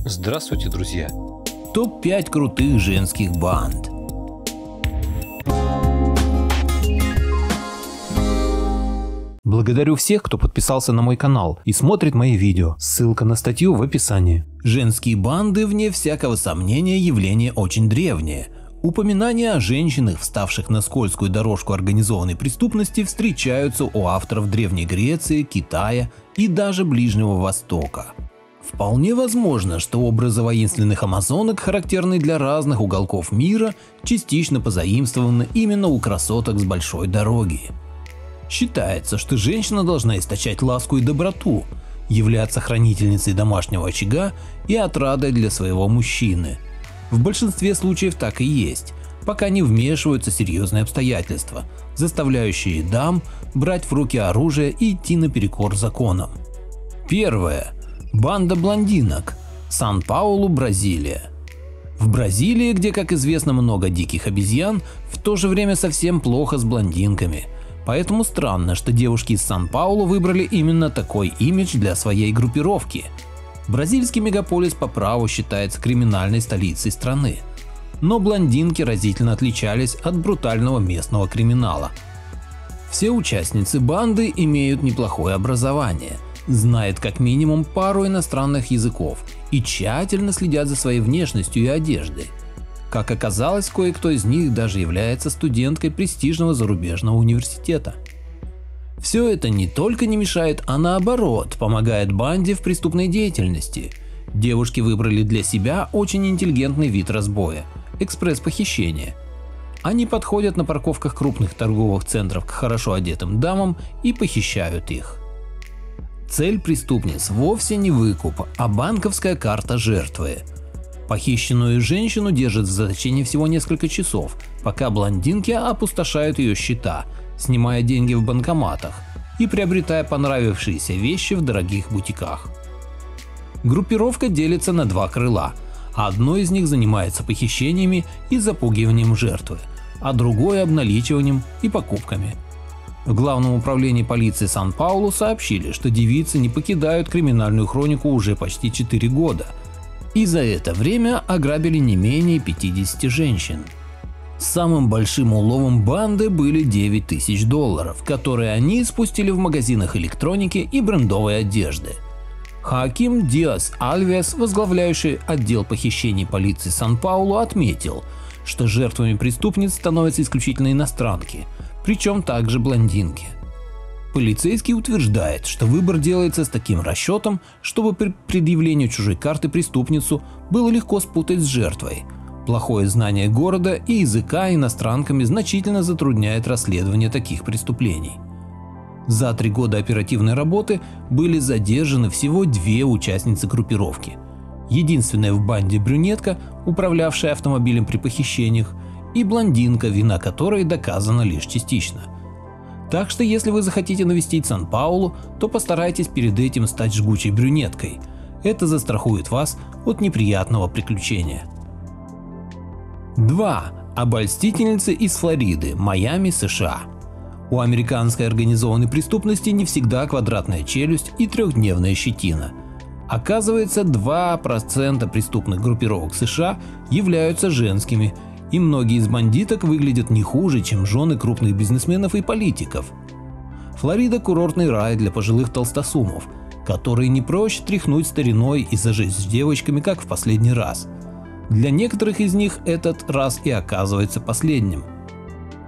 Здравствуйте, друзья! Топ-5 крутых женских банд. Благодарю всех, кто подписался на мой канал и смотрит мои видео. Ссылка на статью в описании. Женские банды, вне всякого сомнения, явление очень древнее. Упоминания о женщинах, вставших на скользкую дорожку организованной преступности, встречаются у авторов Древней Греции, Китая и даже Ближнего Востока. Вполне возможно, что образы воинственных амазонок, характерные для разных уголков мира, частично позаимствованы именно у красоток с большой дороги. Считается, что женщина должна источать ласку и доброту, являться хранительницей домашнего очага и отрадой для своего мужчины. В большинстве случаев так и есть, пока не вмешиваются серьезные обстоятельства, заставляющие дам брать в руки оружие и идти наперекор законам. Первое. Банда блондинок. Сан-Паулу, Бразилия. В Бразилии, где, как известно, много диких обезьян, в то же время совсем плохо с блондинками. Поэтому странно, что девушки из Сан-Паулу выбрали именно такой имидж для своей группировки. Бразильский мегаполис по праву считается криминальной столицей страны. Но блондинки разительно отличались от брутального местного криминала. Все участницы банды имеют неплохое образование, знают как минимум пару иностранных языков и тщательно следят за своей внешностью и одеждой. Как оказалось, кое-кто из них даже является студенткой престижного зарубежного университета. Все это не только не мешает, а наоборот помогает банде в преступной деятельности. Девушки выбрали для себя очень интеллигентный вид разбоя – экспресс-похищение. Они подходят на парковках крупных торговых центров к хорошо одетым дамам и похищают их. Цель преступниц вовсе не выкуп, а банковская карта жертвы. Похищенную женщину держат в заточении всего несколько часов, пока блондинки опустошают ее счета, снимая деньги в банкоматах и приобретая понравившиеся вещи в дорогих бутиках. Группировка делится на два крыла. Одно из них занимается похищениями и запугиванием жертвы, а другое обналичиванием и покупками. В Главном управлении полиции Сан-Паулу сообщили, что девицы не покидают криминальную хронику уже почти 4 года. И за это время ограбили не менее 50 женщин. Самым большим уловом банды были $9000, которые они спустили в магазинах электроники и брендовой одежды. Хоаким Диас Альвес, возглавляющий отдел похищений полиции Сан-Паулу, отметил, что жертвами преступниц становятся исключительно иностранки, причем также блондинки. Полицейский утверждает, что выбор делается с таким расчетом, чтобы при предъявлении чужой карты преступницу было легко спутать с жертвой. Плохое знание города и языка иностранками значительно затрудняет расследование таких преступлений. За 3 года оперативной работы были задержаны всего 2 участницы группировки. Единственная в банде брюнетка, управлявшая автомобилем при похищениях, и блондинка, вина которой доказана лишь частично. Так что если вы захотите навестить Сан-Паулу, то постарайтесь перед этим стать жгучей брюнеткой. Это застрахует вас от неприятного приключения. 2. Обольстительницы из Флориды, Майами, США. У американской организованной преступности не всегда квадратная челюсть и 3-дневная щетина. Оказывается, 2% преступных группировок США являются женскими, и многие из бандиток выглядят не хуже, чем жены крупных бизнесменов и политиков. Флорида – курортный рай для пожилых толстосумов, которые не прочь тряхнуть стариной и зажить с девочками, как в последний раз. Для некоторых из них этот раз и оказывается последним.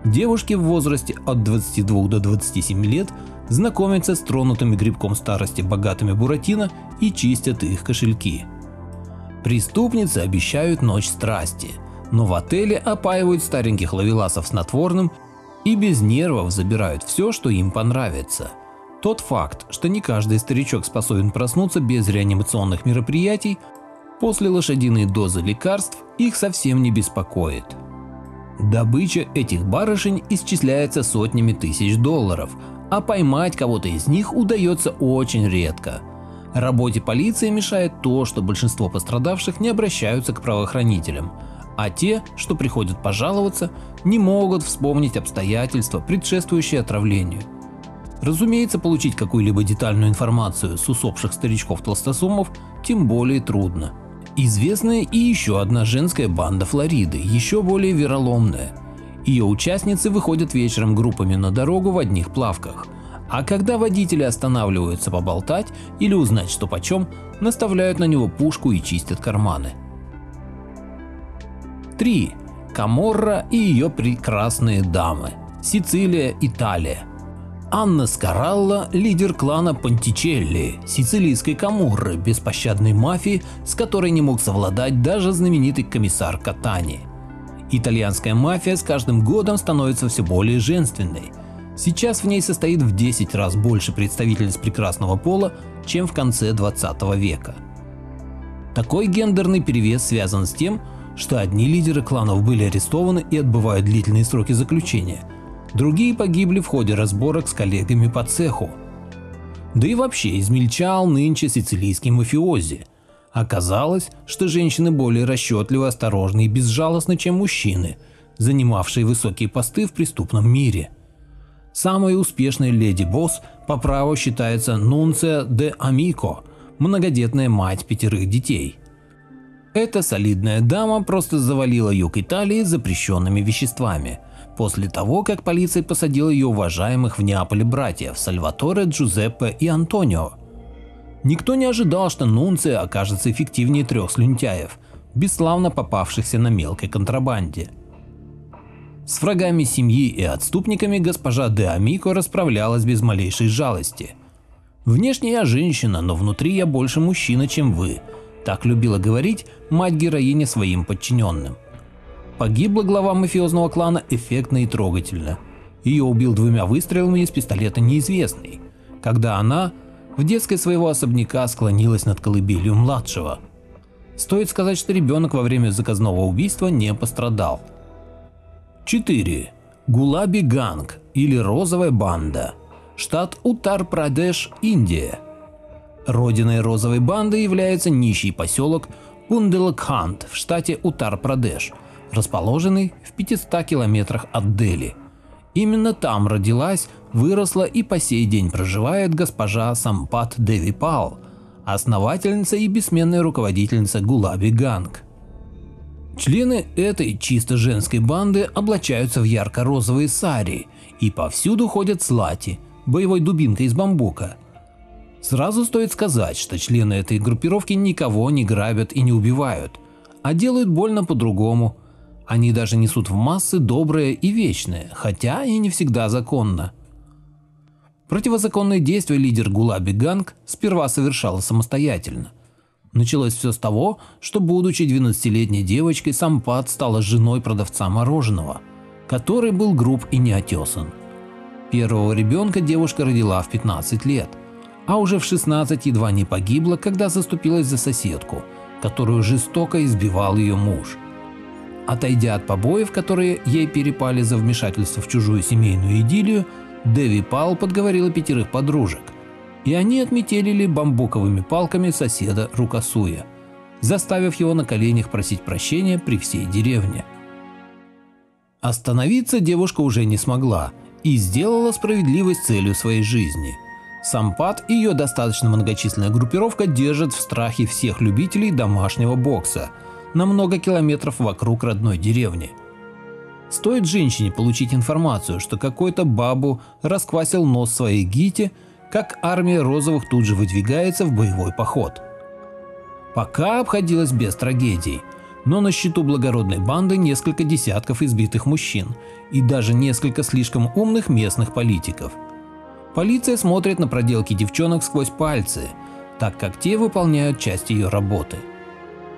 Девушки в возрасте от 22 до 27 лет знакомятся с тронутыми грибком старости богатыми буратино и чистят их кошельки. Преступницы обещают ночь страсти, но в отеле опаивают стареньких ловеласов снотворным и без нервов забирают все, что им понравится. Тот факт, что не каждый старичок способен проснуться без реанимационных мероприятий, после лошадиной дозы лекарств их совсем не беспокоит. Добыча этих барышень исчисляется сотнями тысяч долларов, а поймать кого-то из них удается очень редко. Работе полиции мешает то, что большинство пострадавших не обращаются к правоохранителям, а те, что приходят пожаловаться, не могут вспомнить обстоятельства, предшествующие отравлению. Разумеется, получить какую-либо детальную информацию с усопших старичков-толстосумов тем более трудно. Известна и еще одна женская банда Флориды, еще более вероломная. Ее участницы выходят вечером группами на дорогу в одних плавках, а когда водители останавливаются поболтать или узнать что почем, наставляют на него пушку и чистят карманы. 3. Каморра и ее прекрасные дамы. Сицилия, Италия. Анна Скаралла – лидер клана Понтичелли, сицилийской каморры, беспощадной мафии, с которой не мог совладать даже знаменитый комиссар Катани. Итальянская мафия с каждым годом становится все более женственной. Сейчас в ней состоит в 10 раз больше представительниц прекрасного пола, чем в конце 20 века. Такой гендерный перевес связан с тем, что одни лидеры кланов были арестованы и отбывают длительные сроки заключения, другие погибли в ходе разборок с коллегами по цеху. Да и вообще измельчал нынче сицилийский мафиози. Оказалось, что женщины более расчетливы, осторожны и безжалостны, чем мужчины, занимавшие высокие посты в преступном мире. Самой успешной леди-босс по праву считается Нунция де Амико, многодетная мать 5 детей. Эта солидная дама просто завалила юг Италии запрещенными веществами, после того, как полиция посадила ее уважаемых в Неаполе братьев Сальваторе, Джузеппе и Антонио. Никто не ожидал, что Нунция окажется эффективнее 3 слюнтяев, бесславно попавшихся на мелкой контрабанде. С врагами семьи и отступниками госпожа де Амико расправлялась без малейшей жалости. «Внешне я женщина, но внутри я больше мужчина, чем вы», – так любила говорить мать-героиня своим подчиненным. Погибла глава мафиозного клана эффектно и трогательно. Ее убил 2 выстрелами из пистолета неизвестный, когда она в детской своего особняка склонилась над колыбелью младшего. Стоит сказать, что ребенок во время заказного убийства не пострадал. 4. Гулаби-ганг или розовая банда. Штат Уттар-Прадеш, Индия. Родиной розовой банды является нищий поселок Бунделханд в штате Уттар-Прадеш, расположенный в 500 километрах от Дели. Именно там родилась, выросла и по сей день проживает госпожа Сампат Деви Пал, основательница и бессменная руководительница Гулаби-ганг. Члены этой чисто женской банды облачаются в ярко-розовые сари и повсюду ходят с лати, боевой дубинкой из бамбука. Сразу стоит сказать, что члены этой группировки никого не грабят и не убивают, а делают больно по-другому. Они даже несут в массы доброе и вечное, хотя и не всегда законно. Противозаконные действия лидер Гулаби-ганг сперва совершала самостоятельно. Началось все с того, что, будучи 12-летней девочкой, Сампат стала женой продавца мороженого, который был груб и неотесан. Первого ребенка девушка родила в 15 лет, а уже в 16 едва не погибла, когда заступилась за соседку, которую жестоко избивал ее муж. Отойдя от побоев, которые ей перепали за вмешательство в чужую семейную идиллию, Деви Пал подговорила 5 подружек, и они отметелили бамбуковыми палками соседа Рукосуя, заставив его на коленях просить прощения при всей деревне. Остановиться девушка уже не смогла и сделала справедливость целью своей жизни. Сампат и ее достаточно многочисленная группировка держат в страхе всех любителей домашнего бокса на много километров вокруг родной деревни. Стоит женщине получить информацию, что какой-то бабу расквасил нос своей Гите, как армия розовых тут же выдвигается в боевой поход. Пока обходилось без трагедий, но на счету благородной банды несколько десятков избитых мужчин и даже несколько слишком умных местных политиков. Полиция смотрит на проделки девчонок сквозь пальцы, так как те выполняют часть ее работы.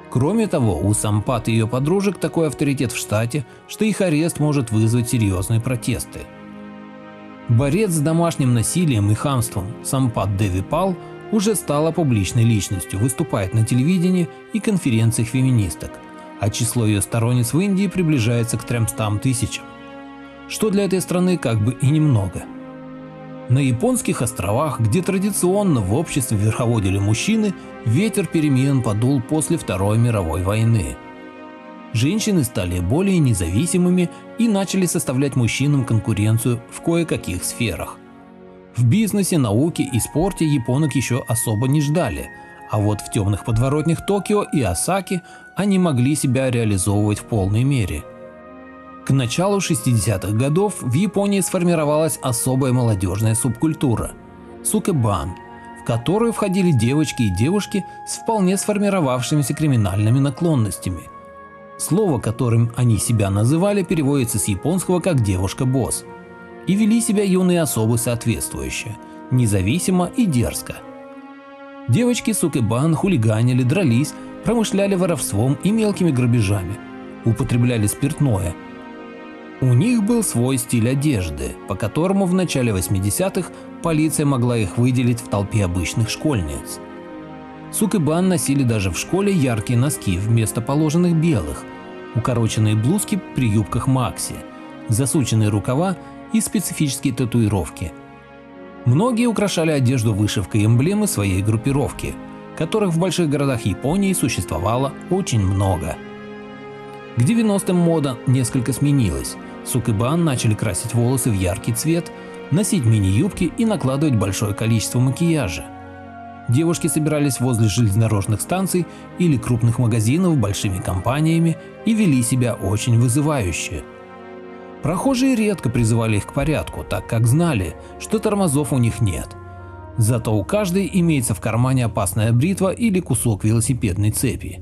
Кроме того, у Сампат и ее подружек такой авторитет в штате, что их арест может вызвать серьезные протесты. Борец с домашним насилием и хамством Сампат Деви Пал уже стала публичной личностью, выступает на телевидении и конференциях феминисток, а число ее сторонниц в Индии приближается к 300 000, что для этой страны как бы и немного. На японских островах, где традиционно в обществе верховодили мужчины, ветер перемен подул после Второй мировой войны. Женщины стали более независимыми и начали составлять мужчинам конкуренцию в кое-каких сферах. В бизнесе, науке и спорте японок еще особо не ждали, А вот в темных подворотнях Токио и Осаки они могли себя реализовывать в полной мере. К началу 60-х годов в Японии сформировалась особая молодежная субкультура – сукэбан, в которую входили девочки и девушки с вполне сформировавшимися криминальными наклонностями. Слово, которым они себя называли, переводится с японского как «девушка-босс». И вели себя юные особы соответствующе, независимо и дерзко. Девочки сукэбан хулиганили, дрались, промышляли воровством и мелкими грабежами, употребляли спиртное. У них был свой стиль одежды, по которому в начале 80-х полиция могла их выделить в толпе обычных школьниц. Сукэбан носили даже в школе яркие носки вместо положенных белых, укороченные блузки при юбках макси, засученные рукава и специфические татуировки. Многие украшали одежду вышивкой эмблемы своей группировки, которых в больших городах Японии существовало очень много. К 90-м мода несколько сменилась. Сукэбан начали красить волосы в яркий цвет, носить мини-юбки и накладывать большое количество макияжа. Девушки собирались возле железнодорожных станций или крупных магазинов большими компаниями и вели себя очень вызывающе. Прохожие редко призывали их к порядку, так как знали, что тормозов у них нет. Зато у каждой имеется в кармане опасная бритва или кусок велосипедной цепи.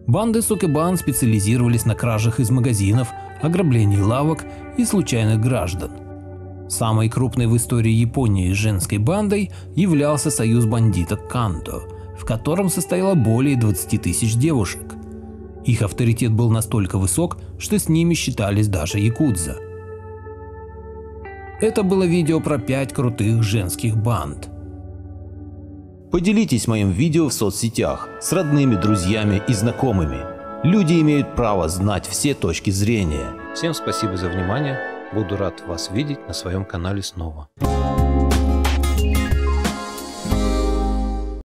Банды сукэбан специализировались на кражах из магазинов, ограблении лавок и случайных граждан. Самой крупной в истории Японии женской бандой являлся союз бандиток Кандо, в котором состояло более 20 тысяч девушек. Их авторитет был настолько высок, что с ними считались даже якудза. Это было видео про 5 крутых женских банд. Поделитесь моим видео в соцсетях с родными, друзьями и знакомыми. Люди имеют право знать все точки зрения. Всем спасибо за внимание. Буду рад вас видеть на своем канале снова.